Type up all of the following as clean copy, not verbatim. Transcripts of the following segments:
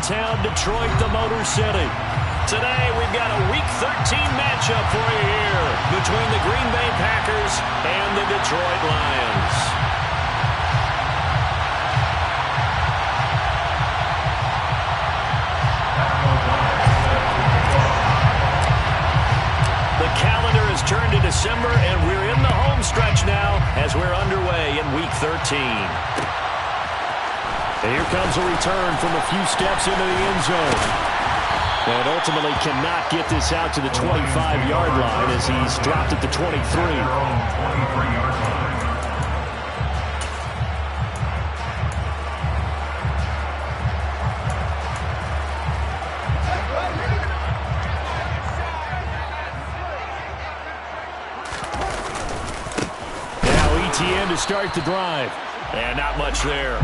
downtown Detroit, the Motor City. Today, we've got a Week 13 matchup for you here between the Green Bay Packers and the Detroit Lions. The calendar has turned to December, and we're in the home stretch now as we're underway in Week 13. And here comes a return from a few steps into the end zone. And ultimately cannot get this out to the 25-yard line as he's dropped at the 23. To start the drive. And not much there.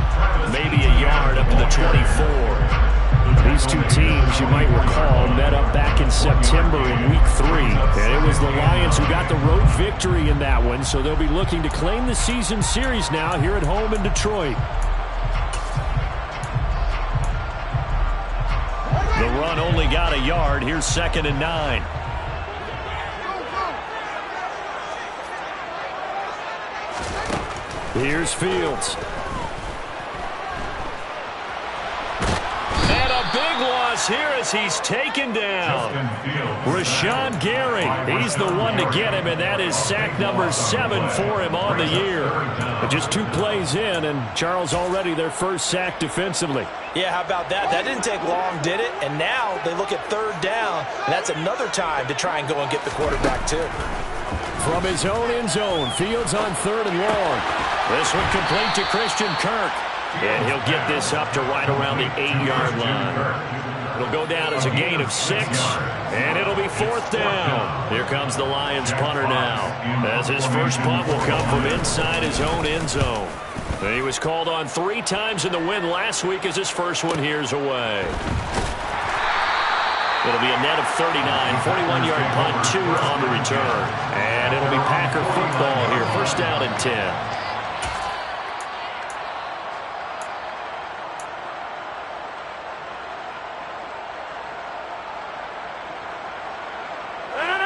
Maybe a yard up to the 24. These two teams, you might recall, met up back in September in Week 3. And it was the Lions who got the road victory in that one, so they'll be looking to claim the season series now here at home in Detroit. The run only got a yard. Here's 2nd and 9. Here's Fields. And a big loss here as he's taken down. Rashawn Gary, he's the one to get him, and that is sack number 7 for him on the year. But just 2 plays in, and Charles already their first sack defensively. Yeah, how about that? That didn't take long, did it? And now they look at 3rd down, and that's another time to try and go and get the quarterback too. From his own end zone, Fields on 3rd and long. This one complete to Christian Kirk. And he'll get this up to right around the 8-yard line. It'll go down as a gain of 6, and it'll be 4th down. Here comes the Lions punter now, as his first punt will come from inside his own end zone. He was called on 3 times in the win last week as his first one here's away. It'll be a net of 39, 41-yard punt, 2 on the return. And it'll be Packer football here, 1st down and 10.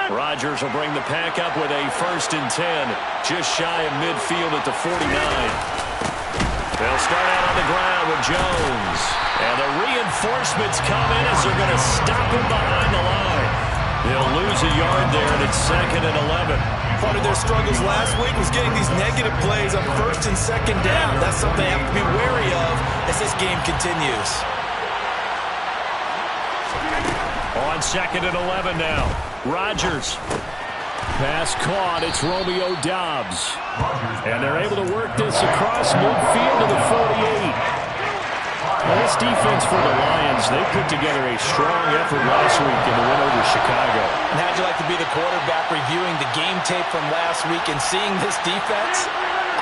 Rodgers will bring the pack up with a 1st and 10, just shy of midfield at the 49. They'll start out on the ground with Jones. And the reinforcements come in as they're going to stop him behind the line. They'll lose a yard there, and it's 2nd and 11. Part of their struggles last week was getting these negative plays on 1st and 2nd down. That's something they have to be wary of as this game continues. On 2nd and 11 now. Rodgers. Pass caught. It's Romeo Doubs. And they're able to work this across midfield to the 48. Well, this defense for the Lions, they put together a strong effort last week in the win over Chicago. And how'd you like to be the quarterback reviewing the game tape from last week and seeing this defense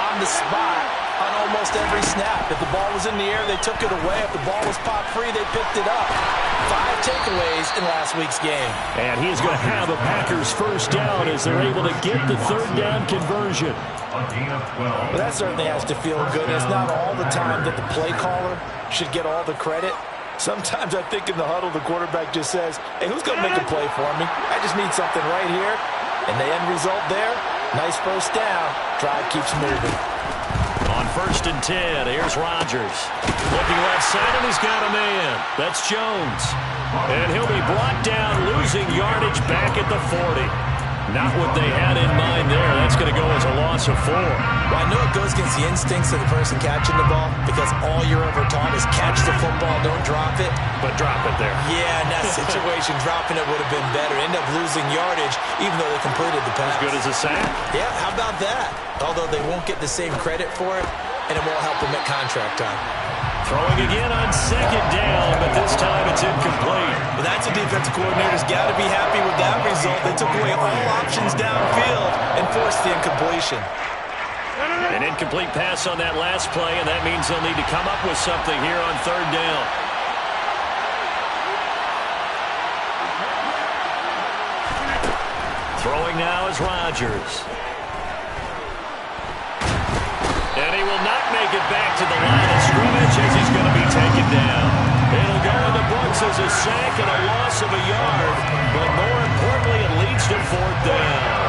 on the spot on almost every snap? If the ball was in the air, they took it away. If the ball was popped free, they picked it up. 5 takeaways in last week's game. And he's going to have a Packers first down as they're able to get the 3rd down conversion. Well, that certainly has to feel good. It's not all the time that the play caller should get all the credit. Sometimes I think in the huddle, the quarterback just says, hey, who's going to make a play for me? I just need something right here. And the end result there, nice first down. Drive keeps moving. On 1st and 10, here's Rodgers. Looking left side, and he's got a man. That's Jones. And he'll be brought down, losing yardage back at the 40. Not what they had in mind there. That's going to go as a loss of 4. Well, I know it goes against the instincts of the person catching the ball because all you're ever taught is catch the football, don't drop it. But drop it there. Yeah, in that situation, dropping it would have been better. End up losing yardage, even though they completed the pass. As good as a sack. Yeah, how about that? Although they won't get the same credit for it, and it won't help them at contract time. Throwing again on 2nd down, but this time it's incomplete. Well, that's a defensive coordinator's got to be happy with that result. They took away all options downfield and forced the incompletion. An incomplete pass on that last play, and that means they'll need to come up with something here on 3rd down. Throwing now is Rodgers. And he will not make it back to the line of scrimmage as he's going to be taken down. It'll go in the causes a sack and a loss of a yard, but more importantly, it leads to fourth down.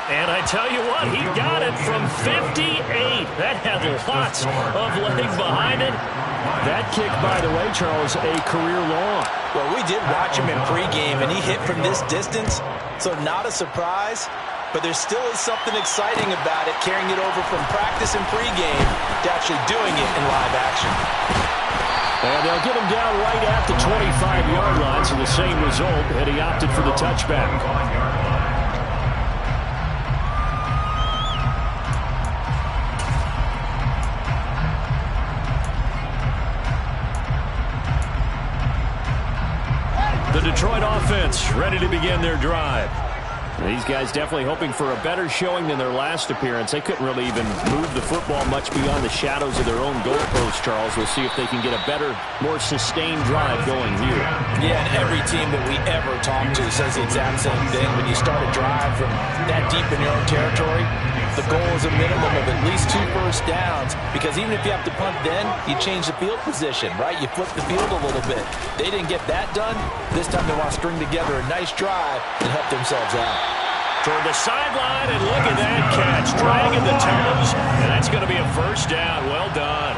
And I tell you what, he got it from 58. That had lots of leg behind it. That kick, by the way, Charles, a career long. Well, we did watch him in pregame, and he hit from this distance, so not a surprise. But there still is something exciting about it, carrying it over from practice and pregame to actually doing it in live action. And they'll get him down right at the 25-yard line, so the same result, and he opted for the touchback. The Detroit offense ready to begin their drive. These guys definitely hoping for a better showing than their last appearance. They couldn't really even move the football much beyond the shadows of their own goalpost, Charles. We'll see if they can get a better, more sustained drive going here. Yeah, and every team that we ever talk to says the exact same thing. When you start a drive from that deep in your own territory, the goal is a minimum of at least 2 first downs, because even if you have to punt then, you change the field position, right? You flip the field a little bit. They didn't get that done. This time they want to string together a nice drive and help themselves out. Toward the sideline, and look at that catch. Dragging the toes, and that's going to be a first down. Well done.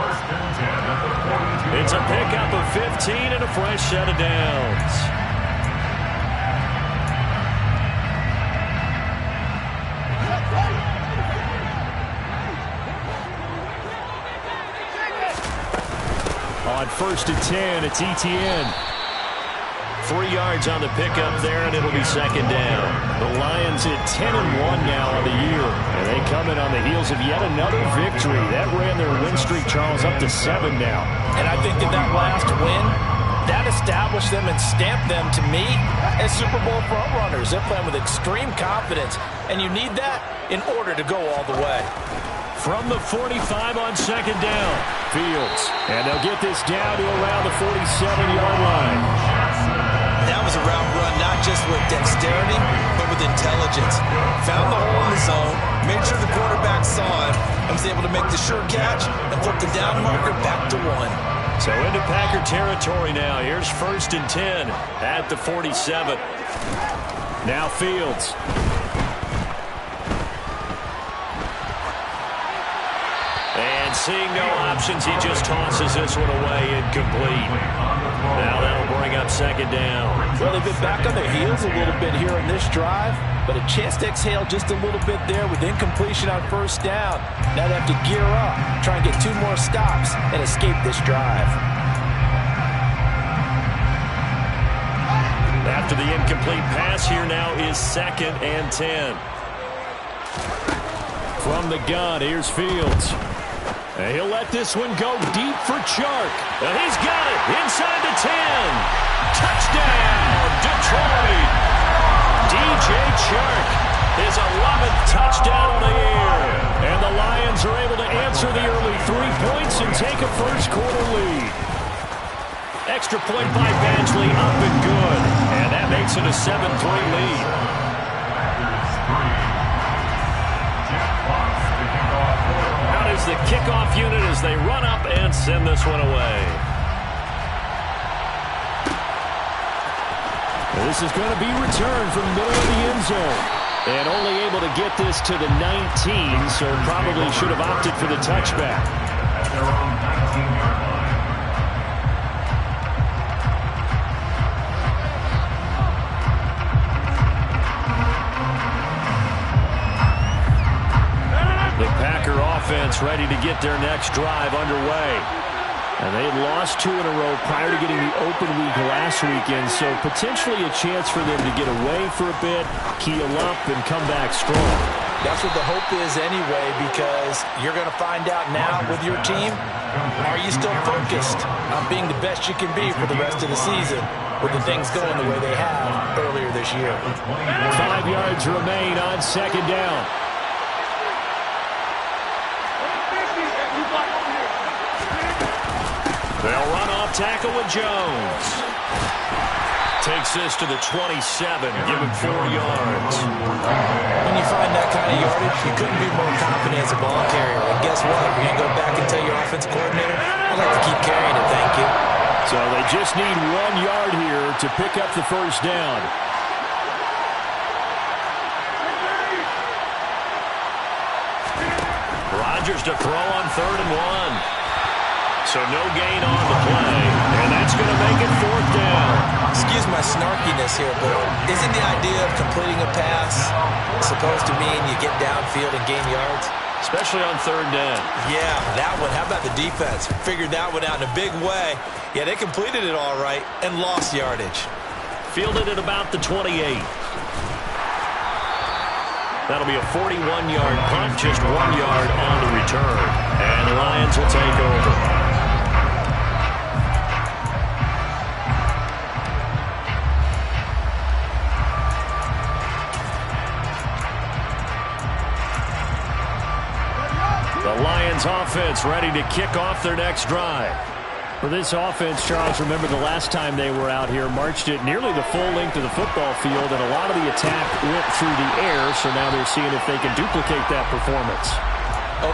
It's a pickup of 15 and a fresh set of downs. On 1st and 10, it's Etienne. 3 yards on the pickup there, and it'll be second down. The Lions at 10-1 now on the year, and they come in on the heels of yet another victory. That ran their win streak, Charles, up to 7 now. And I think that last win, that established them and stamped them, to me, as Super Bowl frontrunners. They're playing with extreme confidence, and you need that in order to go all the way. From the 45 on second down, Fields. And they'll get this down to around the 47-yard line. That was a route run, not just with dexterity, but with intelligence. Found the hole in the zone, made sure the quarterback saw it, and was able to make the sure catch and flip the down marker back to 1. So into Packer territory now. Here's 1st and 10 at the 47. Now Fields. And seeing no options, he just tosses this one away, incomplete. Now that'll bring up second down. Well, they've been back on their heels a little bit here in this drive, but a chance to exhale just a little bit there with incompletion on first down. Now they have to gear up, try and get 2 more stops, and escape this drive. After the incomplete pass, here now is 2nd and 10. From the gun, here's Fields. And he'll let this one go deep for Chark. And he's got it inside the 10. Touchdown, Detroit. DJ Chark, his 11th touchdown on the year. And the Lions are able to answer the early 3 points and take a first-quarter lead. Extra point by Badgley, up and good. And that makes it a 7-3 lead. Is the kickoff unit as they run up and send this one away. This is going to be returned from the middle of the end zone. And only able to get this to the 19, so probably should have opted for the touchback. Offense ready to get their next drive underway. And they had lost 2 in a row prior to getting the open week last weekend, so potentially a chance for them to get away for a bit, keel up, and come back strong. That's what the hope is anyway, because you're going to find out now with your team, are you still focused on being the best you can be for the rest of the season with the things going the way they have earlier this year? 5 yards remain on second down. They'll run off tackle with Jones. Takes this to the 27, give him 4 yards. When you find that kind of yardage, you couldn't be more confident as a ball carrier. And guess what? You're going to go back and tell your offensive coordinator, I'd like to keep carrying it, thank you. So they just need 1 yard here to pick up the first down. Rodgers to throw on 3rd and 1. So no gain on the play, and that's going to make it 4th down. Excuse my snarkiness here, but isn't the idea of completing a pass supposed to mean you get downfield and gain yards? Especially on 3rd down. Yeah, that one. How about the defense? Figured that one out in a big way. Yeah, they completed it all right and lost yardage. Fielded at about the 28. That'll be a 41-yard punt, just 1 yard on the return. And the Lions will take over. The Lions offense ready to kick off their next drive. For this offense, Charles, remember the last time they were out here, marched it nearly the full length of the football field, and a lot of the attack went through the air, so now they're seeing if they can duplicate that performance.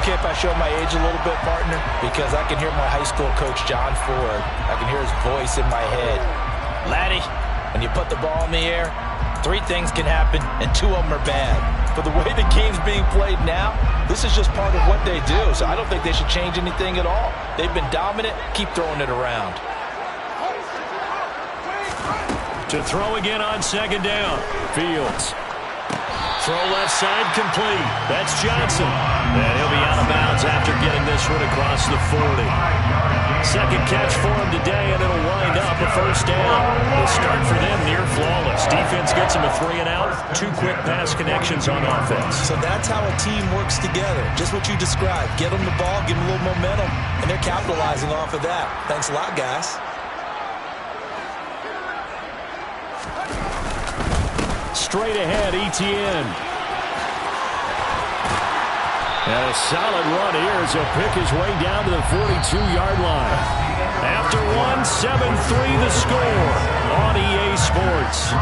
Okay, if I show my age a little bit, partner, because I can hear my high school coach, John Ford. I can hear his voice in my head. Laddie, when you put the ball in the air, 3 things can happen, and 2 of them are bad. But the way the game's being played now, this is just part of what they do. So I don't think they should change anything at all. They've been dominant. Keep throwing it around. To throw again on 2nd down. Fields. Throw left side complete. That's Johnson. And he'll be out of bounds after getting this one across the 40. 2nd catch for him today, and it'll wind up a 1st down. The start for them near flawless. Defense gets him a 3 and out. 2 quick pass connections on offense. So that's how a team works together. Just what you described. Get them the ball, give them a little momentum, and they're capitalizing off of that. Thanks a lot, guys. Straight ahead, Etienne. And a solid run here as he'll pick his way down to the 42-yard line. After 1, 7-3 the score on EA Sports.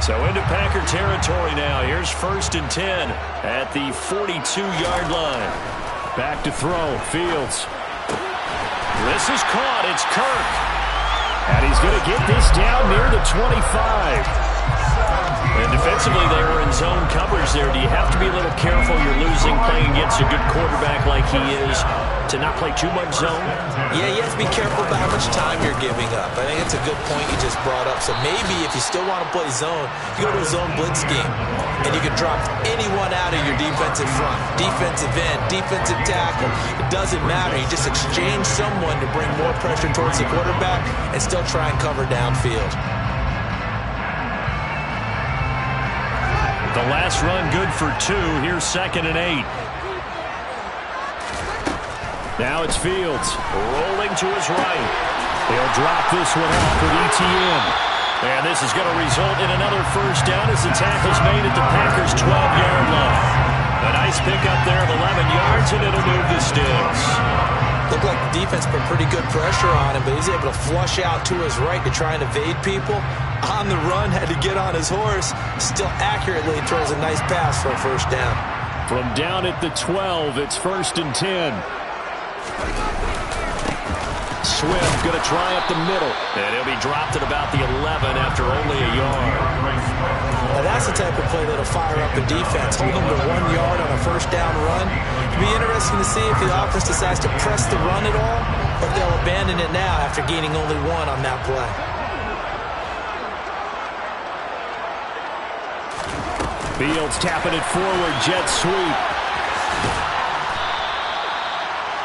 So into Packer territory now. Here's 1st and 10 at the 42-yard line. Back to throw. Fields. This is caught. It's Kirk. And he's going to get this down near the 25. And defensively, they were in zone coverage there. Do you have to be a little careful? You're losing playing against a good quarterback like he is to not play too much zone? Yeah, you have to be careful about how much time you're giving up. I think it's a good point you just brought up. So maybe if you still want to play zone, you go to a zone blitz scheme. And you can drop anyone out of your defensive front. Defensive end, defensive tackle. It doesn't matter. You just exchange someone to bring more pressure towards the quarterback and still try and cover downfield. The last run good for 2. Here's 2nd and 8. Now it's Fields. Rolling to his right. He'll drop this one off with Etienne. And this is going to result in another 1st down as the tackle's made at the Packers' 12-yard line. A nice pickup there of 11 yards, and it'll move the sticks. Looked like the defense put pretty good pressure on him, but he's able to flush out to his right to try and evade people. On the run, had to get on his horse. Still accurately throws a nice pass for a 1st down. From down at the 12, it's 1st and 10. Swift going to try up the middle. And he'll be dropped at about the 11 after only a yard. Now that's the type of play that'll fire up a defense. Hold them to 1 yard on a 1st down run. It'll be interesting to see if the offense decides to press the run at all, or if they'll abandon it now after gaining only 1 on that play. Fields tapping it forward, jet sweep.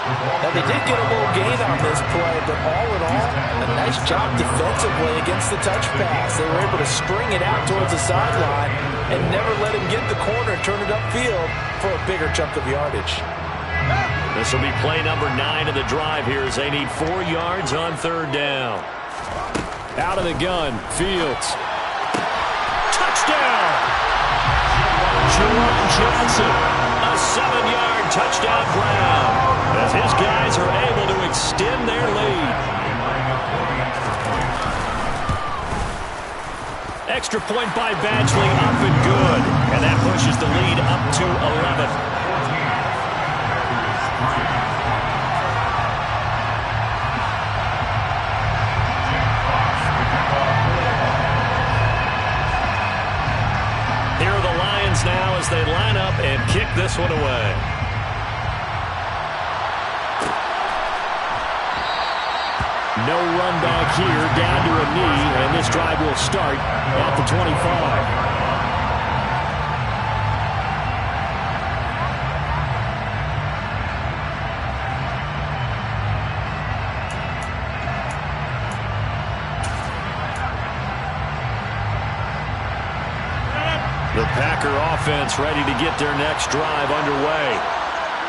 Now, they did get a little gain on this play, but all in all, a nice job defensively against the touch pass. They were able to string it out towards the sideline and never let him get the corner, turn it upfield for a bigger chunk of yardage. This will be play number 9 of the drive here as they need 4 yards on 3rd down. Out of the gun, Fields. Touchdown! Jerome Johnson, a 7-yard touchdown grab, as his guys are able to extend their lead. Extra point by Badgley, up and good. And that pushes the lead up to 11. Here are the Lions now as they line up and kick this one away. No run back here, down to a knee, and this drive will start at the 25. The Packer offense ready to get their next drive underway.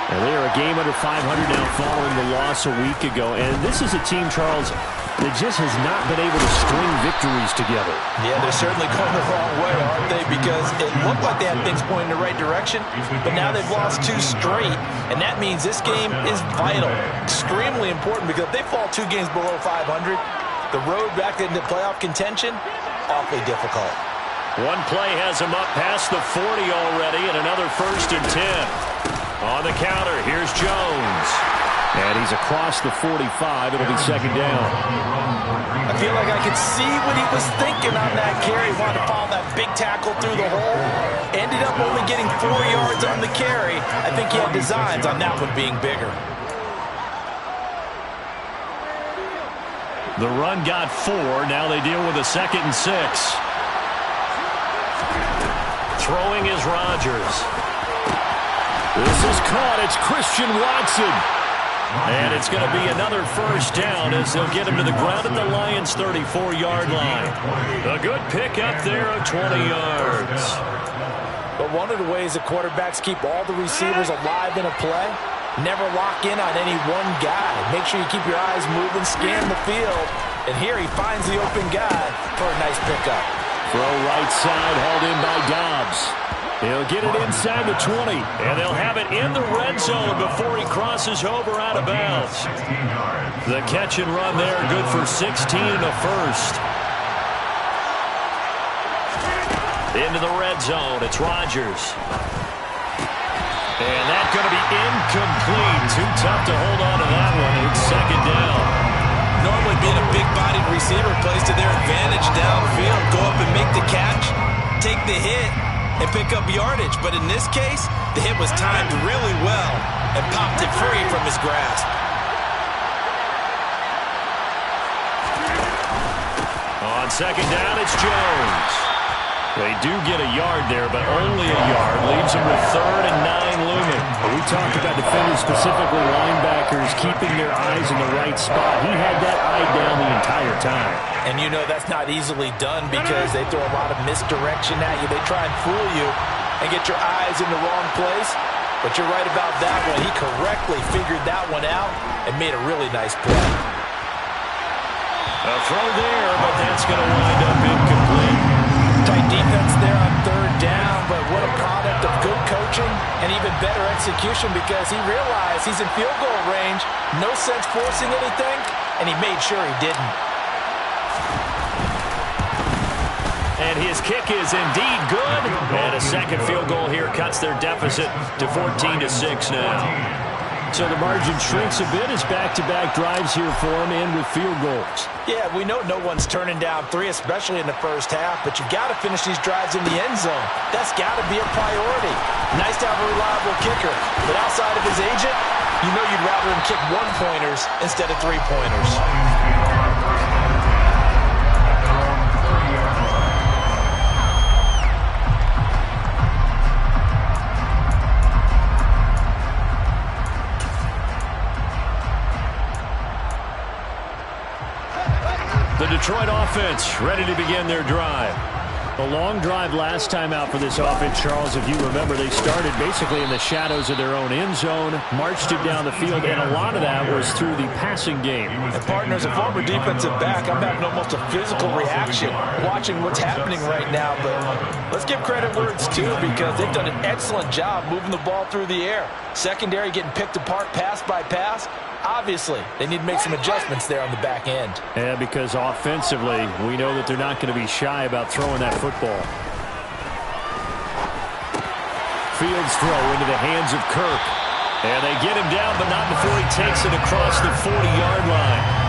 And they are a game under 500 now following the loss a week ago. And this is a team, Charles, that just has not been able to string victories together. Yeah, they're certainly going the wrong way, aren't they? Because it looked like they had things pointing in the right direction, but now they've lost 2 straight. And that means this game is vital, extremely important, because if they fall 2 games below 500, the road back into playoff contention, awfully difficult. One play has him up past the 40 already, and another 1st and 10. On the counter, here's Jones. And he's across the 45. It'll be 2nd down. I feel like I could see what he was thinking on that carry. Wanted to follow that big tackle through the hole. Ended up only getting 4 yards on the carry. I think he had designs on that one being bigger. The run got 4. Now they deal with a 2nd and 6. Throwing is Rodgers. This is caught. It's Christian Watson. And it's going to be another 1st down as they'll get him to the ground at the Lions' 34-yard line. A good pick up there of 20 yards. But one of the ways that quarterbacks keep all the receivers alive in a play, never lock in on any one guy. Make sure you keep your eyes moving, scan the field. And here he finds the open guy for a nice pickup. Throw right side, hauled in by Dobbs. He'll get it inside the 20. And they'll have it in the red zone before he crosses over out of bounds. The catch and run there, good for 16 and a 1st. Into the red zone, it's Rodgers. And that's going to be incomplete. Too tough to hold on to that one. It's 2nd down. Normally being a big-bodied receiver plays to their advantage downfield. Go up and make the catch, take the hit, and pick up yardage. But in this case, the hit was timed really well and popped it free from his grasp. On 2nd down, it's Jones. They do get a yard there, but only a yard. Leaves them with 3rd and 9 looming. We talked about defenders, specifically linebackers, keeping their eyes in the right spot. He had that eye down the entire time. And you know that's not easily done because they throw a lot of misdirection at you. They try and fool you and get your eyes in the wrong place. But you're right about that one. He correctly figured that one out and made a really nice play. A throw there, but that's going to wind up incomplete. Tight defense there on 3rd down, but what a product of good coaching and even better execution because he realized he's in field goal range. No sense forcing anything, and he made sure he didn't. And his kick is indeed good. And a 2nd field goal here cuts their deficit to 14-6 now. So the margin shrinks a bit as back-to-back drives here for him and with field goals. Yeah, we know no one's turning down 3, especially in the first half, but you got to finish these drives in the end zone. That's got to be a priority. Nice to have a reliable kicker, but outside of his agent, you know you'd rather him kick 1-pointers instead of 3-pointers. The Detroit offense ready to begin their drive. A long drive last time out for this offense, Charles. If you remember, they started basically in the shadows of their own end zone, marched it down the field, and a lot of that was through the passing game. And partner, as a former defensive back, I'm having almost a physical reaction watching what's happening right now. But let's give credit where it's due, because they've done an excellent job moving the ball through the air. Secondary getting picked apart pass by pass. Obviously, they need to make some adjustments there on the back end. Yeah, because offensively, we know that they're not going to be shy about throwing that football. Fields throw into the hands of Kirk. And they get him down, but not before he takes it across the 40-yard line.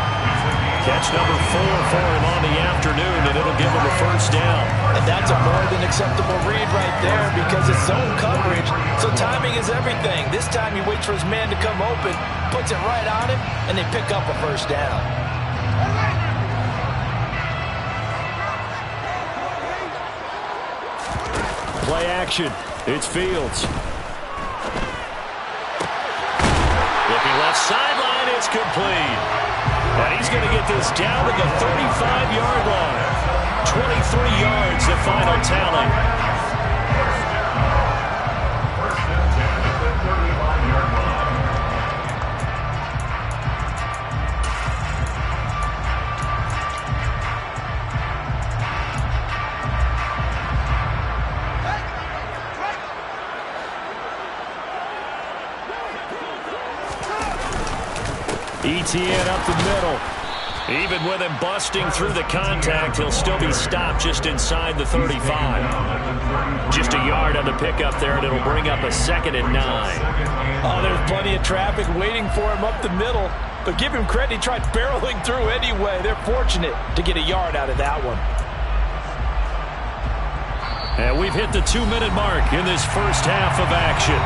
Catch number 4 for him on the afternoon, and it'll give him a first down. And that's a more than acceptable read right there, because it's zone coverage, so timing is everything. This time he waits for his man to come open, puts it right on him, and they pick up a first down. Play action. It's Fields. Looking left sideline, it's complete. And he's going to get this down to the 35-yard line. 23 yards, the final tally. ETN up the middle. Even with him busting through the contact, he'll still be stopped just inside the 35. Just a yard on the pickup there, and it'll bring up a 2nd and 9. Oh, there's plenty of traffic waiting for him up the middle. But give him credit, he tried barreling through anyway. They're fortunate to get a yard out of that one. And we've hit the 2-minute mark in this first half of action.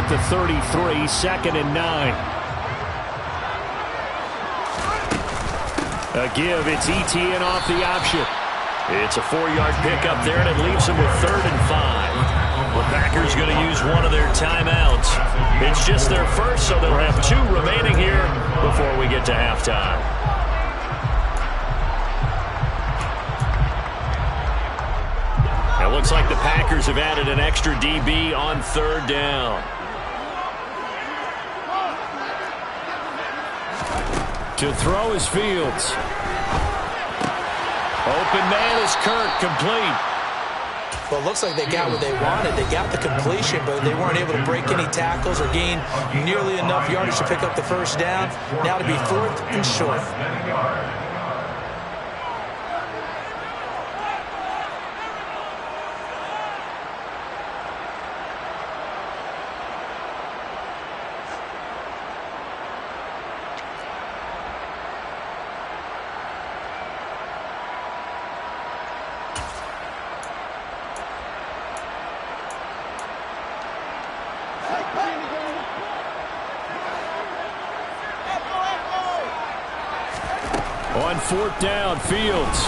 The 33, 2nd and 9. A give, it's ETN off the option. It's a 4-yard pickup there, and it leaves him with 3rd and 5. The Packers going to use one of their timeouts. It's just their first, so they'll have 2 remaining here before we get to halftime. It looks like the Packers have added an extra DB on 3rd down. To throw is Fields. Open man is Kirk, complete. Well, it looks like they got what they wanted. They got the completion, but they weren't able to break any tackles or gain nearly enough yardage to pick up the first down. Now to be 4th and short. On 4th down, Fields.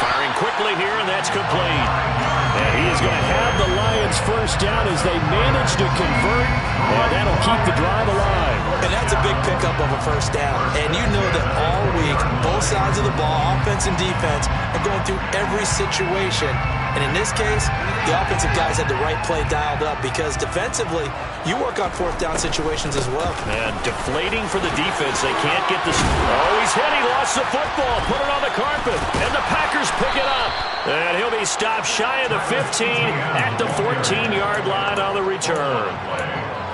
Firing quickly here, and that's complete. And he is going to have the Lions first down as they manage to convert, and that'll keep the drive alive. And that's a big pickup of a first down. And you know that all week, both sides of the ball, offense and defense, are going through every situation. And in this case, the offensive guys had the right play dialed up, because defensively, you work on 4th down situations as well. And deflating for the defense. They can't get this. Oh, he's hit. He lost the football. Put it on the carpet. And the Packers pick it up. And he'll be stopped shy of the 15 at the 14-yard line on the return.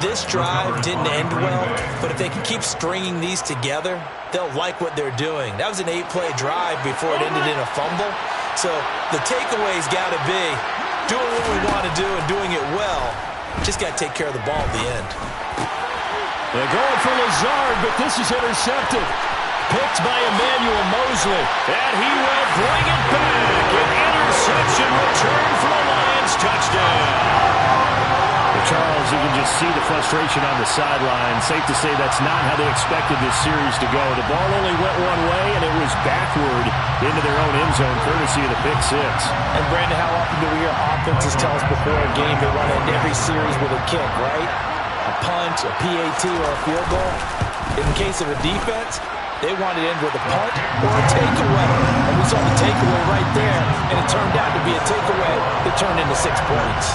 This drive didn't end well, but if they can keep stringing these together, they'll like what they're doing. That was an 8-play drive before it ended in a fumble. So the takeaway's got to be doing what we want to do and doing it well. Just got to take care of the ball at the end. They're going for Lazard, but this is intercepted. Picked by Emmanuel Mosley. And he will bring it back. An Interception return for a Lions touchdown. Charles, you can just see the frustration on the sideline. Safe to say that's not how they expected this series to go. The ball only went one way, and it was backward into their own end zone, courtesy of the pick six. And, Brandon, how often do we hear offenses tell us before a game they want to end every series with a kick, right? A punt, a PAT, or a field goal. In the case of a defense, they want to end with a punt or a takeaway. And we saw the takeaway right there, and it turned out to be a takeaway that turned into 6 points.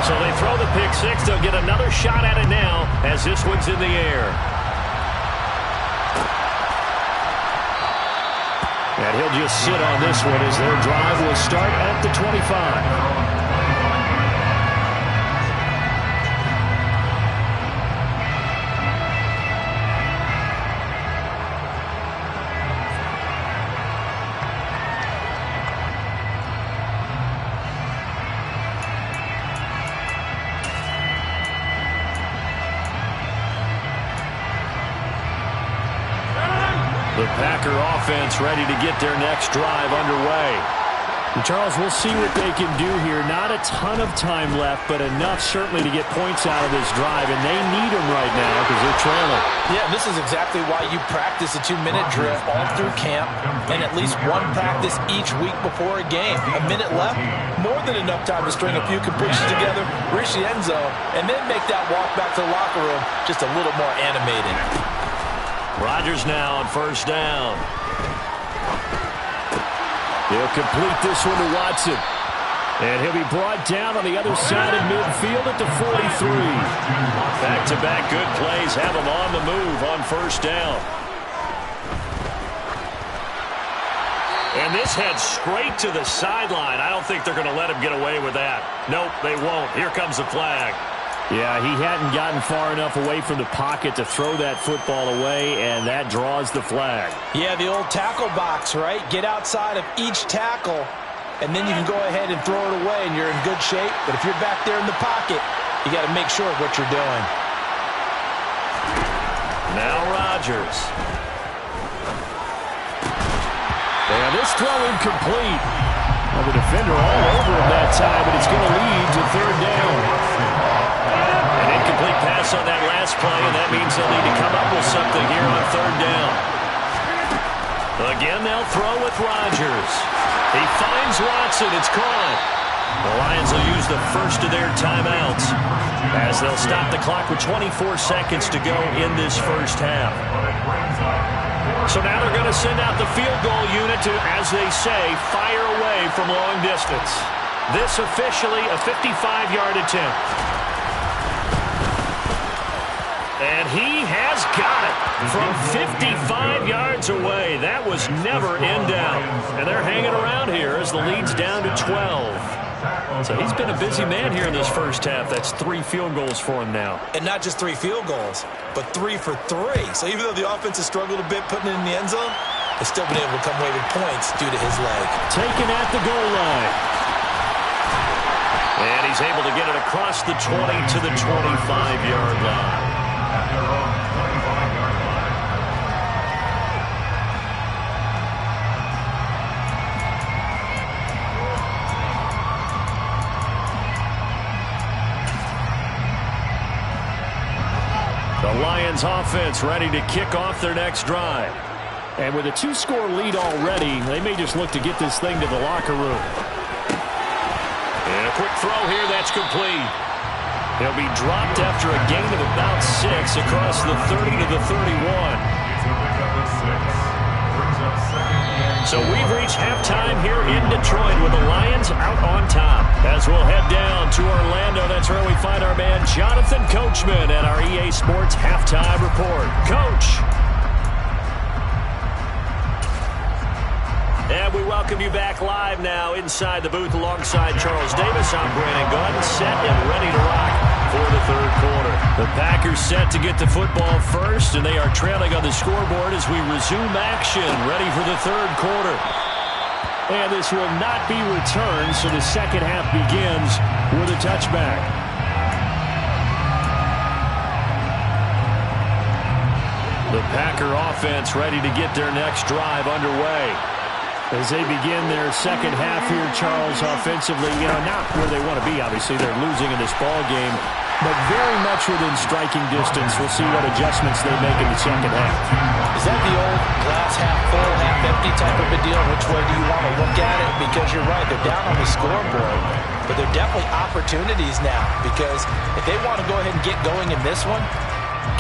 So they throw the pick six. They'll get another shot at it now as this one's in the air. And he'll just sit on this one as their drive will start at the 25. The Packer offense ready to get their next drive underway. And Charles, we'll see what they can do here. Not a ton of time left, but enough certainly to get points out of this drive, and they need them right now because they're trailing. Yeah, this is exactly why you practice a 2-minute drill all through camp and at least one practice each week before a game. A minute left, more than enough time to string a few completions together, reach the end zone, and then make that walk back to the locker room just a little more animated. Rodgers now on first down. He'll complete this one to Watson. And he'll be brought down on the other side of midfield at the 43. Back-to-back good plays have him on the move on first down. And this heads straight to the sideline. I don't think they're going to let him get away with that. Nope, they won't. Here comes the flag. Yeah, he hadn't gotten far enough away from the pocket to throw that football away, and that draws the flag. Yeah, the old tackle box, right? Get outside of each tackle, and then you can go ahead and throw it away, and you're in good shape. But if you're back there in the pocket, you got to make sure of what you're doing. Now Rodgers. And this throw incomplete. Well, the defender all over him that time, but it's going to lead to third down. An incomplete pass on that last play, and that means they'll need to come up with something here on third down. Again, they'll throw with Rodgers. He finds Watson. It's caught. The Lions will use the first of their timeouts as they'll stop the clock with 24 seconds to go in this first half. So now they're going to send out the field goal unit to, as they say, fire away from long distance. This officially a 55-yard attempt. And he has got it from 55 yards away. That was never in doubt. And they're hanging around here as the lead's down to 12. So he's been a busy man here in this first half. That's 3 field goals for him now. And not just 3 field goals, but 3 for 3. So even though the offense has struggled a bit putting it in the end zone, they've still been able to come away with points due to his leg. Taken at the goal line. And he's able to get it across the 20 to the 25-yard line. The Lions offense ready to kick off their next drive. And with a 2-score lead already, they may just look to get this thing to the locker room. And a quick throw here, that's complete. He'll be dropped after a gain of about 6 across the 30 to the 31. So we've reached halftime here in Detroit with the Lions out on top. As we'll head down to Orlando, that's where we find our man Jonathan Coachman at our EA Sports Halftime Report. Coach. And we welcome you back live now inside the booth alongside Charles Davis. I'm Brandon Gunn, set and ready to rock for the third quarter. The Packers set to get the football first, and they are trailing on the scoreboard as we resume action, ready for the third quarter. And this will not be returned, so the second half begins with a touchback. The Packer offense ready to get their next drive underway. As they begin their second half here, Charles, offensively, not where they want to be. Obviously, they're losing in this ball game, but very much within striking distance. We'll see what adjustments they make in the second half. Is that the old glass half full, half empty type of a deal? Which way do you want to look at it? Because you're right, they're down on the scoreboard, but they're definitely opportunities now, because if they want to go ahead and get going in this one,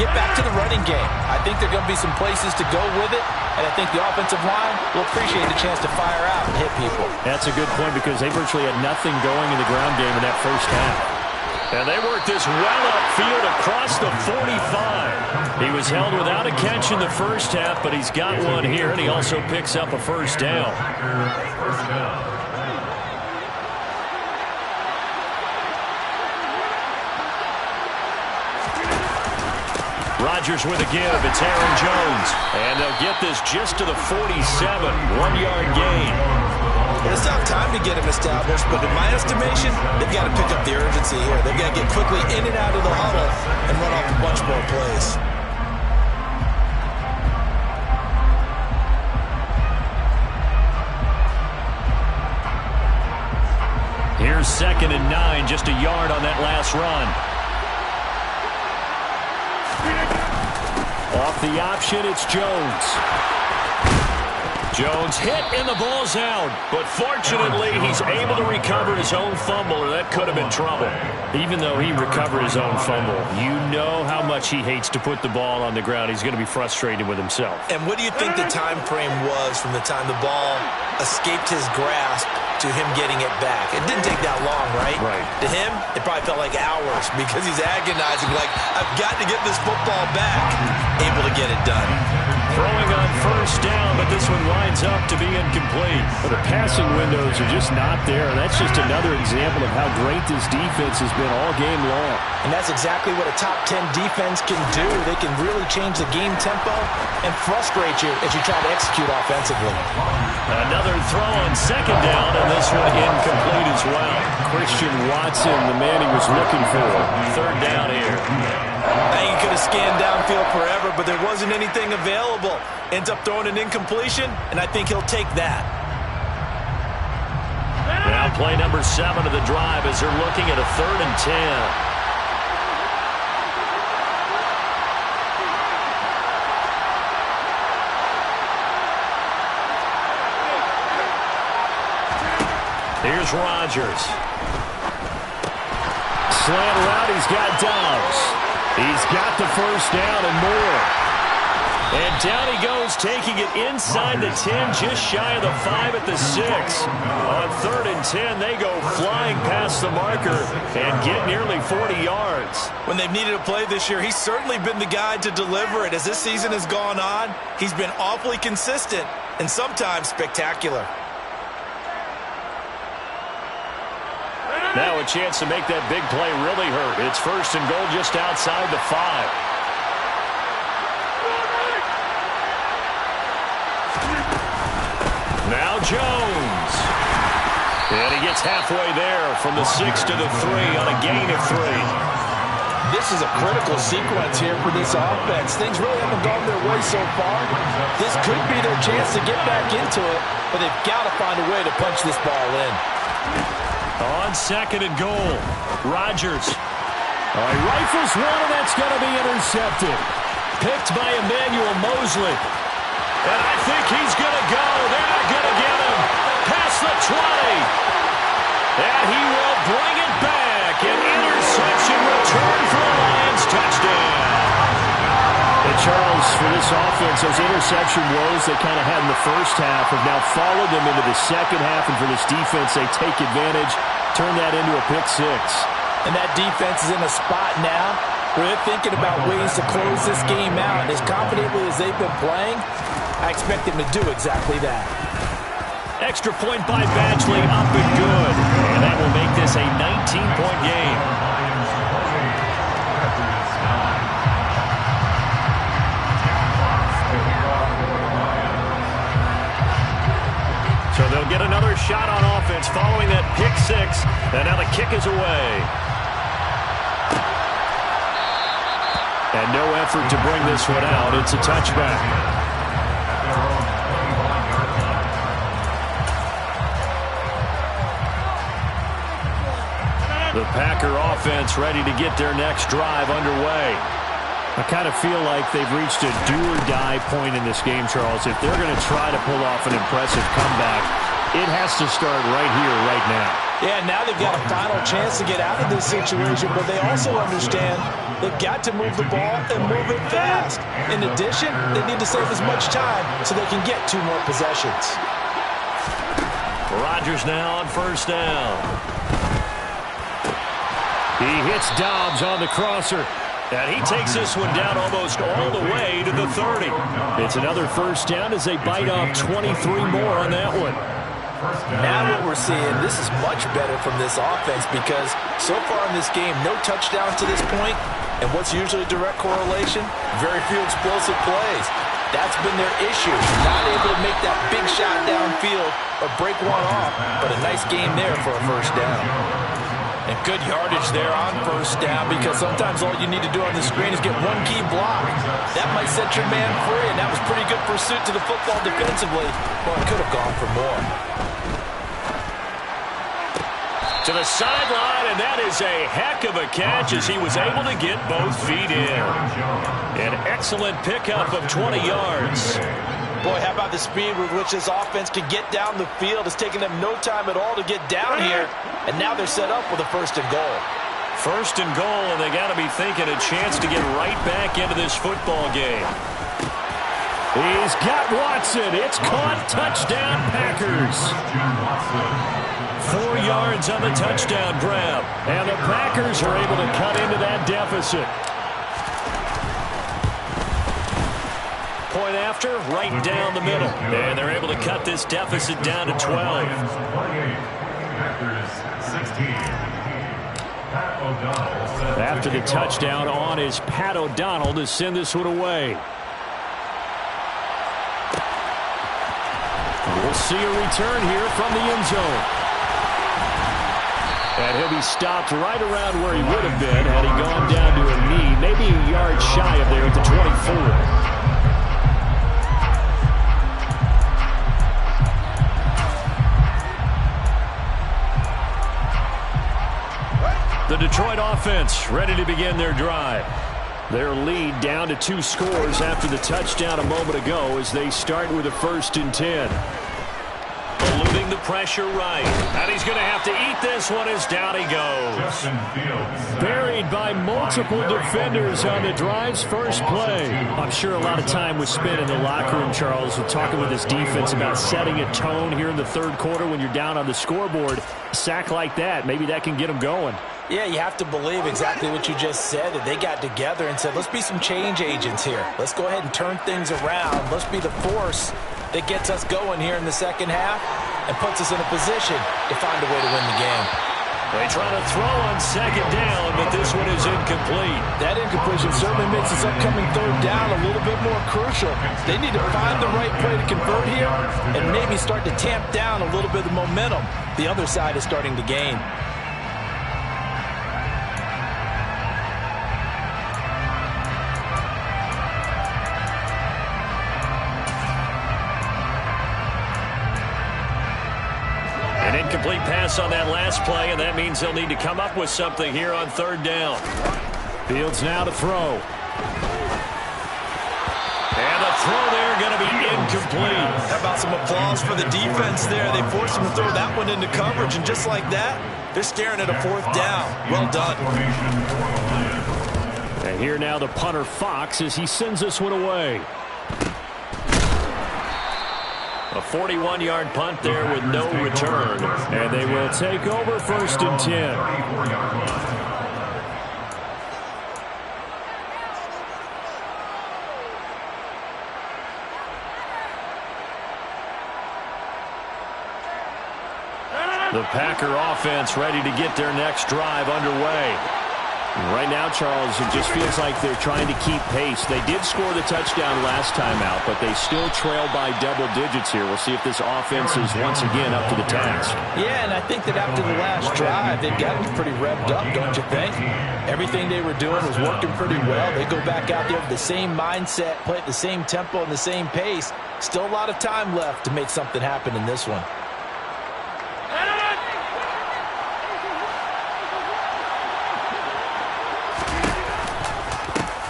get back to the running game. I think there are going to be some places to go with it, and I think the offensive line will appreciate the chance to fire out and hit people. That's a good point, because they virtually had nothing going in the ground game in that first half. And they work this well upfield across the 45. He was held without a catch in the first half, but he's got one here, and he also picks up a first down. Rodgers with a give. It's Aaron Jones. And they'll get this just to the 47. 1-yard gain. It's not time to get him established, but in my estimation, they've got to pick up the urgency here. They've got to get quickly in and out of the huddle and run off a bunch more plays. Here's 2nd and 9, just a yard on that last run. Off the option, it's Jones. Jones hit and the ball's out, but fortunately he's able to recover his own fumble, or that could have been trouble. Even though he recovered his own fumble, you know how much he hates to put the ball on the ground. He's going to be frustrated with himself. And what do you think the time frame was from the time the ball escaped his grasp to him getting it back? It didn't take that long, right? Right. To him, it probably felt like hours, because he's agonizing, like, I've got to get this football back. Able to get it done. Throwing on first down, but this one winds up to be incomplete. Well, the passing windows are just not there. That's just another example of how great this defense has been all game long. And that's exactly what a top 10 defense can do. They can really change the game tempo and frustrate you as you try to execute offensively. Another throw on 2nd down, and this one incomplete as well. Christian Watson, the man he was looking for. 3rd down here. I think he could have scanned downfield forever, but there wasn't anything available. Ends up throwing an incompletion, and I think he'll take that. Now play number 7 of the drive as they're looking at a 3rd and 10. Here's Rodgers. Slant route, he's got Dobbs. He's got the first down and more. And down he goes, taking it inside the 10, just shy of the 5 at the 6. On 3rd and 10, they go flying past the marker and get nearly 40 yards. When they've needed a play this year, he's certainly been the guy to deliver it. As this season has gone on, he's been awfully consistent and sometimes spectacular. Now a chance to make that big play really hurt. It's 1st and goal just outside the 5. Now Jones. And he gets halfway there from the 6 to the 3 on a gain of 3. This is a critical sequence here for this offense. Things really haven't gone their way so far. This could be their chance to get back into it, but they've got to find a way to punch this ball in. On 2nd and goal, Rodgers. He rifles one, and that's going to be intercepted. Picked by Emmanuel Mosley. And I think he's going to go. They're not going to get him. Past the 20. And he will bring it back. An interception return for the Lions. Touchdown. And Charles, for this offense, those interception woes they kind of had in the first half have now followed them into the second half. And for this defense, they take advantage, turn that into a pick 6. And that defense is in a spot now where they're thinking about ways to close this game out. As confidently as they've been playing, I expect them to do exactly that. Extra point by Badgley, up and good. And that will make this a 19-point game. So they'll get another shot on offense following that pick 6. And now the kick is away. And no effort to bring this one out. It's a touchback. The Packer offense ready to get their next drive underway. I kind of feel like they've reached a do-or-die point in this game, Charles. If they're going to try to pull off an impressive comeback, it has to start right here, right now. Yeah, now they've got a final chance to get out of this situation, but they also understand they've got to move the ball and move it fast. In addition, they need to save as much time so they can get 2 more possessions. Rodgers now on first down. He hits Dobbs on the crosser. And he takes this one down almost all the way to the 30. It's another first down as they bite off 23 more on that one. Now what we're seeing, this is much better from this offense because so far in this game, no touchdowns to this point. And what's usually a direct correlation? Very few explosive plays. That's been their issue. Not able to make that big shot downfield or break one off, but a nice game there for a first down. And good yardage there on first down because sometimes all you need to do on the screen is get one key block. That might set your man free, and that was pretty good pursuit to the football defensively. Well, it could have gone for more. To the sideline, and that is a heck of a catch as he was able to get both feet in. An excellent pickup of 20 yards. Boy, how about the speed with which this offense can get down the field? It's taken them no time at all to get down here, and now they're set up with a 1st and goal. 1st and goal, and they got to be thinking a chance to get right back into this football game. He's got Watson. It's caught. Touchdown, Packers. 4 yards on the touchdown grab. And the Packers are able to cut into that deficit. Point after, right down the middle. And they're able to cut this deficit down to 12. After the touchdown on is Pat O'Donnell to send this one away. We'll see a return here from the end zone. And he'll be stopped right around where he would have been had he gone down to a knee, maybe a yard shy of there at the 24. The Detroit offense ready to begin their drive. Their lead down to 2 scores after the touchdown a moment ago as they start with a 1st and 10. Eluding the pressure right. And he's going to have to eat this one as down he goes. Buried by multiple defenders on the drive's first play. I'm sure a lot of time was spent in the locker room, Charles, with talking with his defense about setting a tone here in the 3rd quarter when you're down on the scoreboard. A sack like that, maybe that can get them going. Yeah, you have to believe exactly what you just said, that they got together and said, let's be some change agents here. Let's go ahead and turn things around. Let's be the force that gets us going here in the second half and puts us in a position to find a way to win the game. They try to throw on 2nd down, but this one is incomplete. That incompletion certainly makes this upcoming 3rd down a little bit more crucial. They need to find the right play to convert here and maybe start to tamp down a little bit of the momentum the other side is starting to gain. An incomplete pass on that last play, and that means they'll need to come up with something here on 3rd down. Fields now to throw. And the throw there going to be incomplete. How about some applause for the defense there? They forced him to throw that one into coverage, and just like that, they're staring at a 4th down. Well done. And here now the punter Fox as he sends this one away. A 41-yard punt there with no return. And they will take over 1st and 10. The Packer offense ready to get their next drive underway. Right now, Charles, it just feels like they're trying to keep pace. They did score the touchdown last time out, but they still trail by double digits here. We'll see if this offense is once again up to the task. Yeah, and I think that after the last drive, they've gotten pretty revved up, don't you think? Everything they were doing was working pretty well. They go back out there with the same mindset, play at the same tempo and the same pace. Still a lot of time left to make something happen in this one.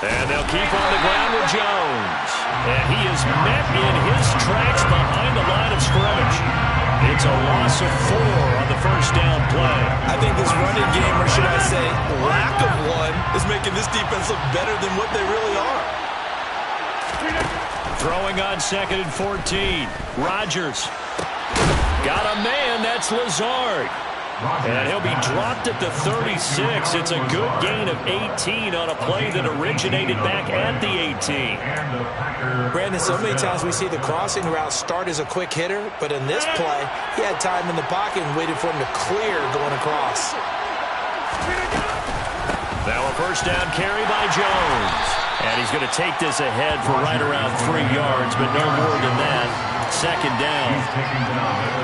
And they'll keep on the ground with Jones. And he is met in his tracks behind the line of scrimmage. It's a loss of 4 on the first down play. I think this running game, or should I say lack of one, is making this defense look better than what they really are. Throwing on 2nd and 14. Rodgers. Got a man. That's Lazard. And he'll be dropped at the 36. It's a good gain of 18 on a play that originated back at the 18. Brandon, so many times we see the crossing route start as a quick hitter, but in this play, he had time in the pocket and waited for him to clear going across. Now a first down carry by Jones. And he's going to take this ahead for right around 3 yards, but no more than that. 2nd down.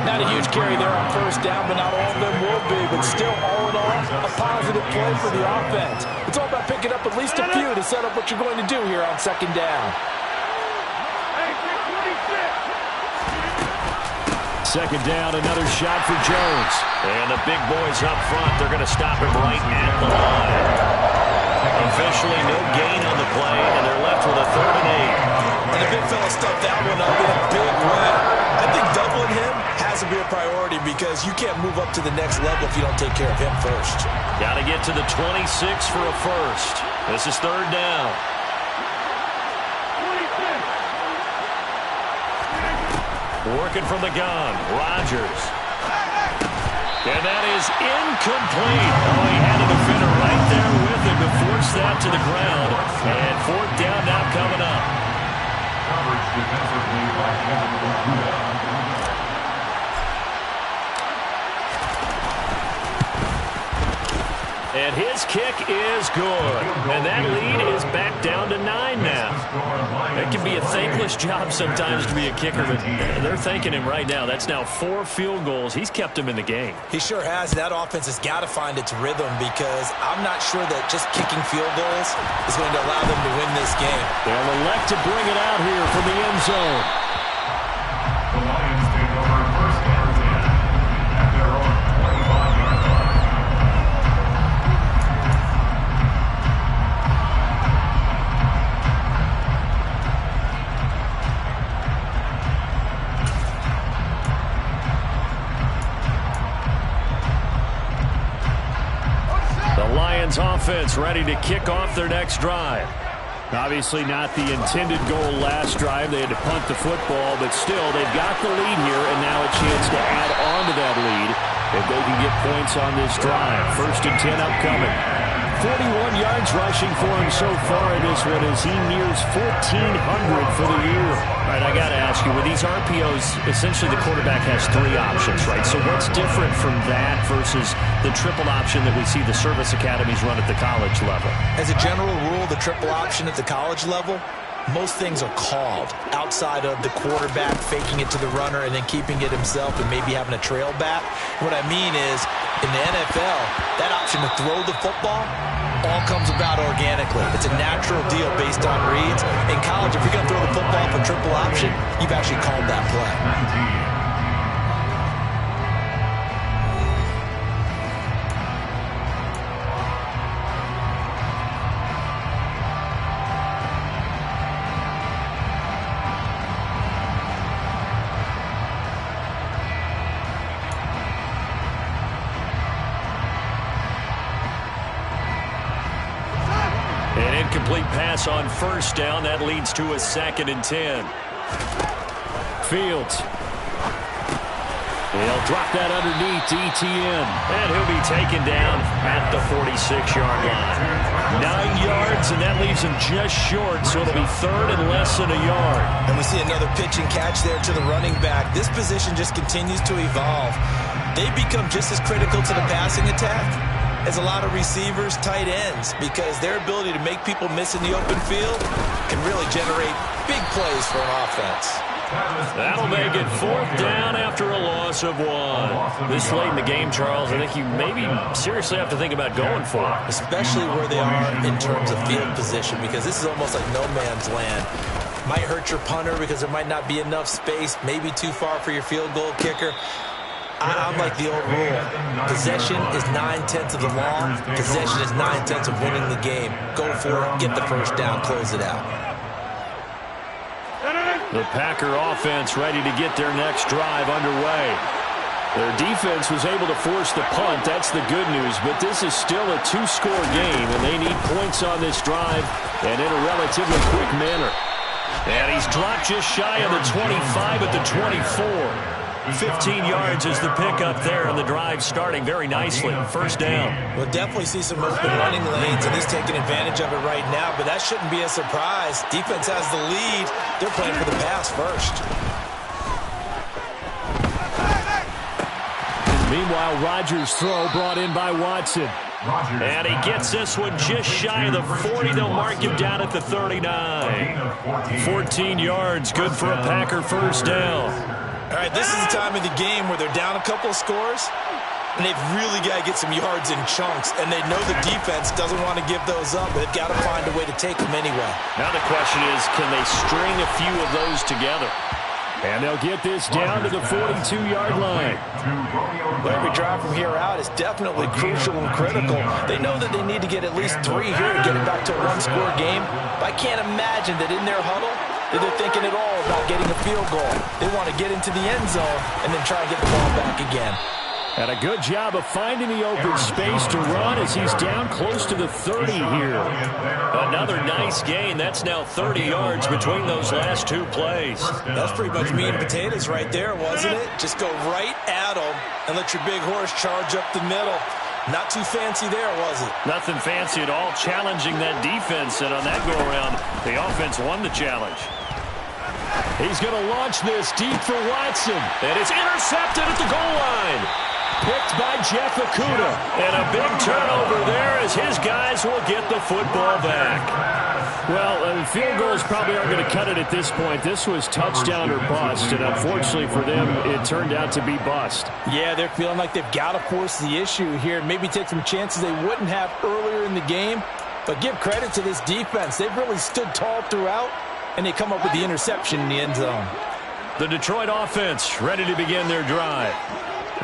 Not a huge carry there on first down, but not all of them will be. But still, all in all, a positive play for the offense. It's all about picking up at least a few to set up what you're going to do here on 2nd down. 2nd down, another shot for Jones. And the big boys up front, they're going to stop him right at the line. Officially no gain on the play, and they're left with a 3rd and 8. And the big fella stuffed that one up in a big way. I think doubling him has to be a priority because you can't move up to the next level if you don't take care of him first. Got to get to the 26 for a first. This is 3rd down. Working from the gun, Rodgers. And that is incomplete. Oh, he had a defender right there with him to force that to the ground. And 4th down now coming up. Coverage defensively by Kevin. And his kick is good. And that lead is back down to 9 now. It can be a thankless job sometimes to be a kicker, but they're thanking him right now. That's now 4 field goals. He's kept him in the game. He sure has. That offense has got to find its rhythm because I'm not sure that just kicking field goals is going to allow them to win this game. They'll elect to bring it out here from the end zone. The Lions take over first down at their own 25-yard line. Offense ready to kick off their next drive. Obviously not the intended goal last drive. They had to punt the football, but still they've got the lead here and now a chance to add on to that lead if they can get points on this drive. 1st and 10 upcoming. 41 yards rushing for him so far in this one as he nears 1,400 for the year. All right, I got to ask you, with these RPOs, essentially the quarterback has 3 options, right? So what's different from that versus the triple option that we see the service academies run at the college level? As a general rule, the triple option at the college level, most things are called outside of the quarterback faking it to the runner and then keeping it himself and maybe having a trail back. What I mean is, in the NFL, that option to throw the football all comes about organically. It's a natural deal based on reads. In college, if you're going to throw the football for triple option, you've actually called that play. Incomplete pass on first down. That leads to a 2nd and 10. Fields. He'll drop that underneath to ETN. And he'll be taken down at the 46-yard line. 9 yards, and that leaves him just short, so it'll be 3rd and less than a yard. And we see another pitch and catch there to the running back. This position just continues to evolve. They become just as critical to the passing attack is a lot of receivers, tight ends, because their ability to make people miss in the open field can really generate big plays for an offense. That'll make it 4th down after a loss of 1. This late in the game, Charles, I think you maybe seriously have to think about going for it. Especially where they are in terms of field position, because this is almost like no man's land. Might hurt your punter because there might not be enough space, maybe too far for your field goal kicker. I'm like the old rule. Possession is 9/10 of the law. Possession is 9/10 of winning the game. Go for it, get the first down, close it out. The Packer offense ready to get their next drive underway. Their defense was able to force the punt. That's the good news, but this is still a 2-score game, and they need points on this drive and in a relatively quick manner. And he's dropped just shy of the 25 at the 24. 15 yards is the pickup there, and the drive starting very nicely. First down. We'll definitely see some open running lanes, and he's taking advantage of it right now, but that shouldn't be a surprise. Defense has the lead. They're playing for the pass first. Meanwhile, Rodgers' throw brought in by Watson. And he gets this one just shy of the 40. They'll mark him down at the 39. 14 yards, good for a Packer first down. All right, this is the time of the game where they're down a couple of scores, and they've really got to get some yards in chunks, and they know the defense doesn't want to give those up, but they've got to find a way to take them anyway. Now the question is, can they string a few of those together? And they'll get this down to the 42-yard line. Well, every drive from here out is definitely crucial and critical. They know that they need to get at least 3 here to get it back to a 1-score game, but I can't imagine that in their huddle that they're thinking at all about getting a field goal. They want to get into the end zone and then try and get the ball back again. And a good job of finding the open space to run as he's down close to the 30 here. Another nice gain. That's now 30 yards between those last 2 plays. That's pretty much meat and potatoes right there, wasn't it? Just go right at them and let your big horse charge up the middle. Not too fancy there, was it? Nothing fancy at all. Challenging that defense, and on that go-around, the offense won the challenge. He's going to launch this deep for Watson. And it's intercepted at the goal line. Picked by Jeff Okudah. And a big turnover there as his guys will get the football back. Well, field goals probably aren't going to cut it at this point. This was touchdown or bust, and unfortunately for them, it turned out to be bust. Yeah, they're feeling like they've got to force the issue here and maybe take some chances they wouldn't have earlier in the game. But give credit to this defense. They've really stood tall throughout, and they come up with the interception in the end zone. The Detroit offense ready to begin their drive.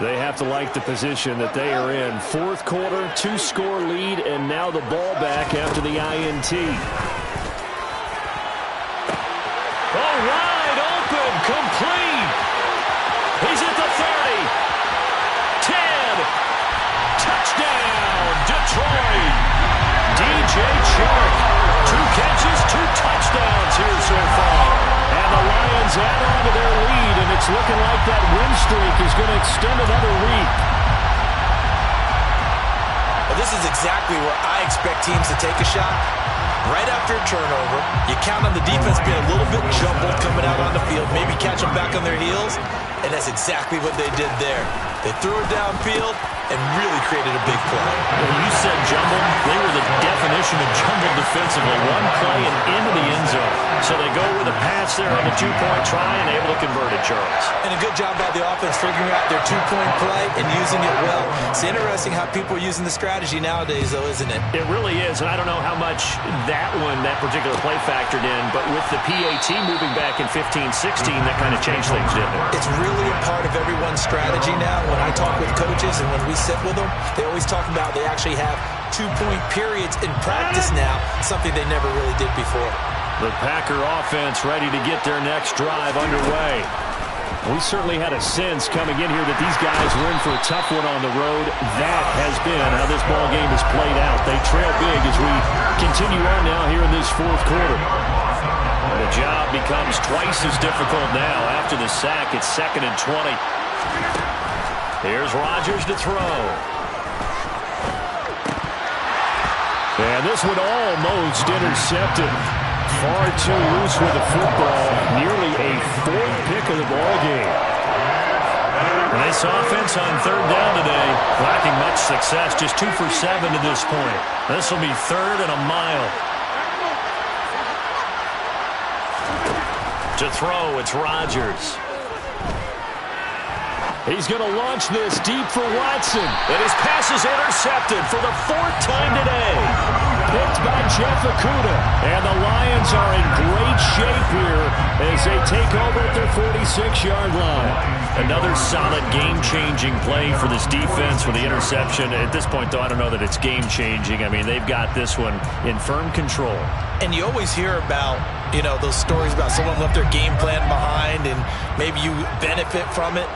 They have to like the position that they are in. 4th quarter, 2-score lead, and now the ball back after the INT. Oh, wide open, complete. He's at the 30. 10. Touchdown, Detroit. DJ Chark. 2 catches, 2 touchdowns here so far. And the Lions add on to their lead, and it's looking like that win streak is going to extend another week. Well, this is exactly where I expect teams to take a shot. Right after a turnover, you count on the defense being a little bit jumbled coming out on the field, maybe catch them back on their heels, and that's exactly what they did there. They threw it downfield and really created a big play. When you said jumbled, they were the definition of jumbled defensively. One play and into the end zone. So they go with a pass there on the 2-point try and able to convert it, Charles. And a good job by the offense figuring out their 2-point play and using it well. It's interesting how people are using the strategy nowadays, though, isn't it? It really is, and I don't know how much that particular play factored in, but with the PAT moving back in 15-16, that kind of changed things, didn't it? It's really a part of everyone's strategy now. When I talk with coaches and when we sit with them, they always talk about they actually have 2-point periods in practice now, something they never really did before. The Packer offense ready to get their next drive underway. We certainly had a sense coming in here that these guys were in for a tough one on the road. That has been how this ball game has played out. They trail big as we continue on now here in this 4th quarter. The job becomes twice as difficult now after the sack. It's 2nd and 20. Here's Rodgers to throw. And this one almost intercepted. Far too loose with the football. Nearly a 4th pick of the ball game. And this offense on third down today, lacking much success, just 2 for 7 to this point. This will be 3rd and a mile. To throw, it's Rodgers. He's going to launch this deep for Watson. And his pass is intercepted for the 4th time today. Picked by Jeff Okudah. And the Lions are in great shape here as they take over at their 46-yard line. Another solid game-changing play for this defense with the interception. At this point, though, I don't know that it's game-changing. I mean, they've got this one in firm control. And you always hear about, you know, those stories about someone left their game plan behind and maybe you benefit from it.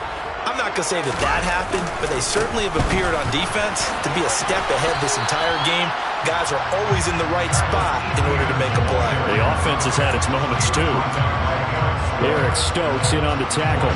I'm not going to say that that happened, but they certainly have appeared on defense to be a step ahead this entire game. Guys are always in the right spot in order to make a play. The offense has had its moments, too. Eric Stokes in on the tackle.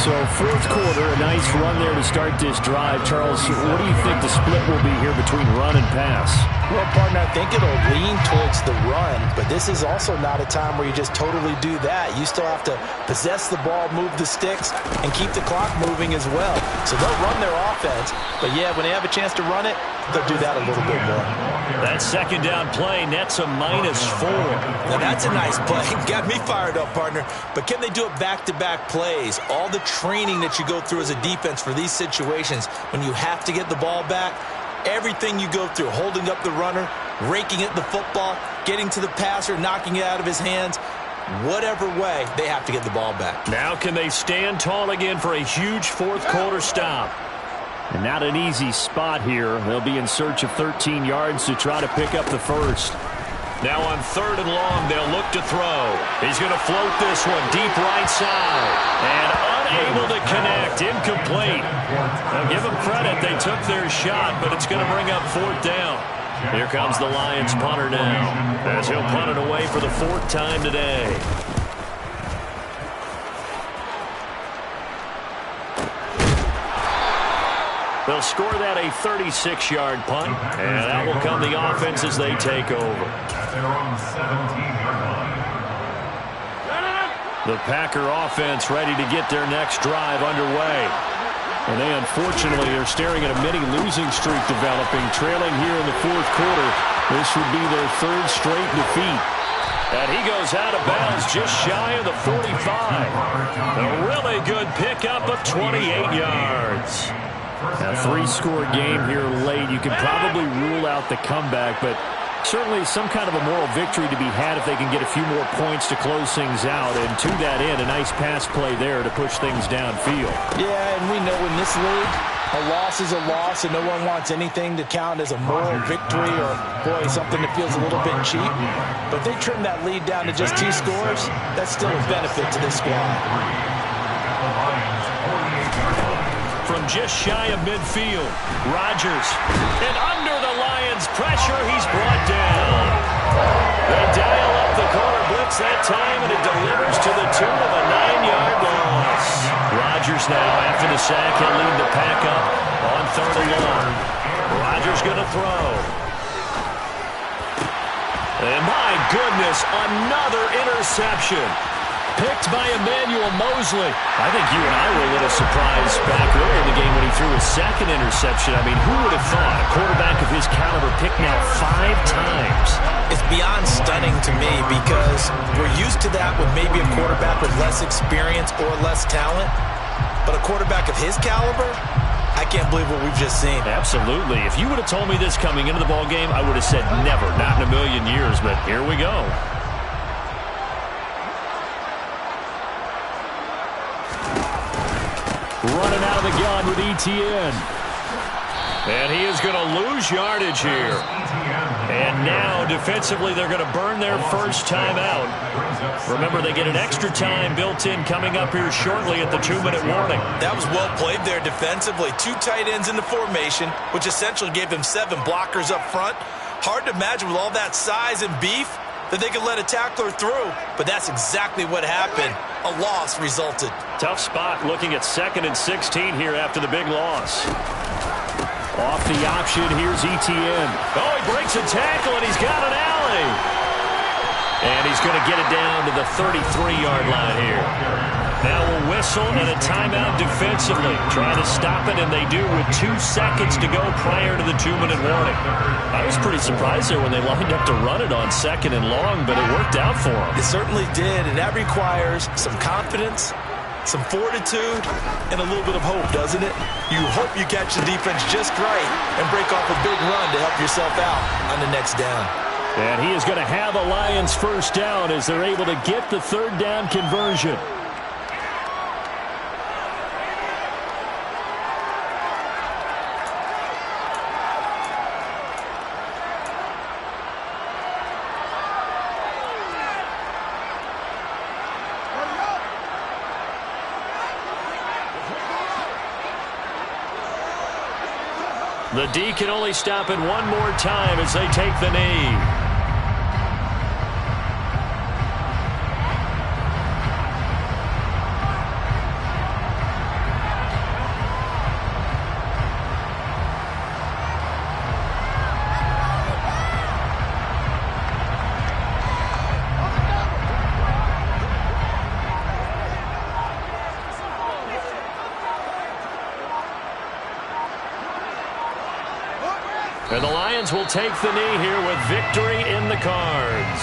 So 4th quarter, a nice run there to start this drive. Charles, what do you think the split will be here between run and pass? Well, partner, I think it'll lean towards the run, but this is also not a time where you just totally do that. You still have to possess the ball, move the sticks, and keep the clock moving as well. So they'll run their offense, but yeah, when they have a chance to run it, they'll do that a little bit more. That 2nd down play nets a -4. Now that's a nice play. Got me fired up, partner. But can they do it back-to-back plays? All the training that you go through as a defense for these situations, when you have to get the ball back, everything you go through, holding up the runner, raking at the football, getting to the passer, knocking it out of his hands, whatever way, they have to get the ball back. Now can they stand tall again for a huge 4th quarter stop? And not an easy spot here. They'll be in search of 13 yards to try to pick up the first. Now on 3rd and long, they'll look to throw. He's going to float this one deep right side. And unable to connect. Incomplete. Now give them credit. They took their shot, but it's going to bring up 4th down. Here comes the Lions punter now, as he'll punt it away for the 4th time today. They'll score that a 36-yard punt, and that will come the offense as they take over. The Packer offense ready to get their next drive underway. And they unfortunately are staring at a mini losing streak developing, trailing here in the 4th quarter. This would be their 3rd straight defeat. And he goes out of bounds just shy of the 45. A really good pickup of 28 yards. A 3-score game here late. You can probably rule out the comeback, but certainly some kind of a moral victory to be had if they can get a few more points to close things out. And to that end, a nice pass play there to push things downfield. Yeah, and we know in this league, a loss is a loss, and no one wants anything to count as a moral victory or, boy, something that feels a little bit cheap. But if they trim that lead down to just 2 scores, that's still a benefit to this squad. From just shy of midfield, Rodgers, and under the Lions' pressure, he's brought down. They dial up the corner blitz that time, and it delivers to the tune of a 9-yard loss. Rodgers now, after the sack, he'll lead the pack up on 3rd and long. Rodgers going to throw. And my goodness, another interception. Picked by Emmanuel Mosley. I think you and I were a little surprised back earlier in the game when he threw his 2nd interception. I mean, who would have thought a quarterback of his caliber picked now 5 times? It's beyond stunning to me because we're used to that with maybe a quarterback with less experience or less talent. But a quarterback of his caliber, I can't believe what we've just seen. Absolutely. If you would have told me this coming into the ballgame, I would have said never, not in a million years. But here we go. Running out of the gun with ETN. And he is going to lose yardage here. And now, defensively, they're going to burn their first time out. Remember, they get an extra time built in coming up here shortly at the 2-minute warning. That was well played there defensively. 2 tight ends in the formation, which essentially gave them 7 blockers up front. Hard to imagine with all that size and beef that they could let a tackler through. But that's exactly what happened. A loss resulted. Tough spot looking at 2nd and 16 here after the big loss. Off the option, here's ETN. Oh, he breaks a tackle, and he's got an alley. And he's going to get it down to the 33-yard line here. Now we'll whistle and a timeout defensively. Trying to stop it, and they do with 2 seconds to go prior to the 2-minute warning. I was pretty surprised there when they lined up to run it on 2nd and long, but it worked out for them. It certainly did, and that requires some confidence, some fortitude, and a little bit of hope, doesn't it? You hope you catch the defense just right and break off a big run to help yourself out on the next down. And he is going to have a Lions first down as they're able to get the 3rd down conversion. The D can only stop it one more time as they take the knee. And the Lions will take the knee here with victory in the cards.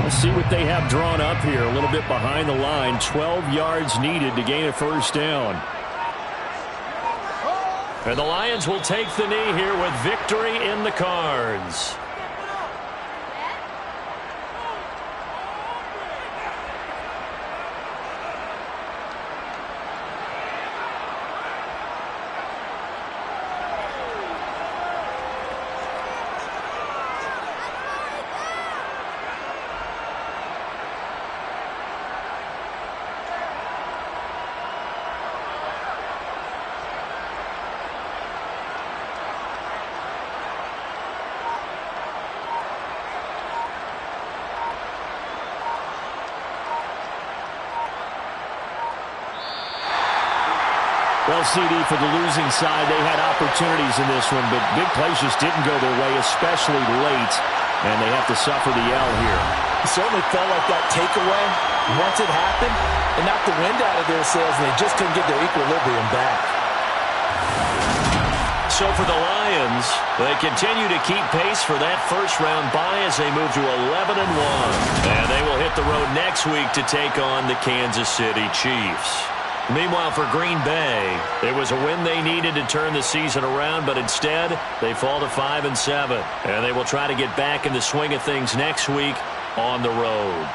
We'll see what they have drawn up here. A little bit behind the line. 12 yards needed to gain a first down. And the Lions will take the knee here with victory in the cards. Well, CD, for the losing side, they had opportunities in this one, but big plays just didn't go their way, especially late, and they have to suffer the L here. It certainly felt like that takeaway, once it happened, it knocked the wind out of their sails, and they just couldn't get their equilibrium back. So for the Lions, they continue to keep pace for that first-round bye as they move to 11-1. And they will hit the road next week to take on the Kansas City Chiefs. Meanwhile, for Green Bay, it was a win they needed to turn the season around, but instead, they fall to 5-7. And they will try to get back in the swing of things next week on the road.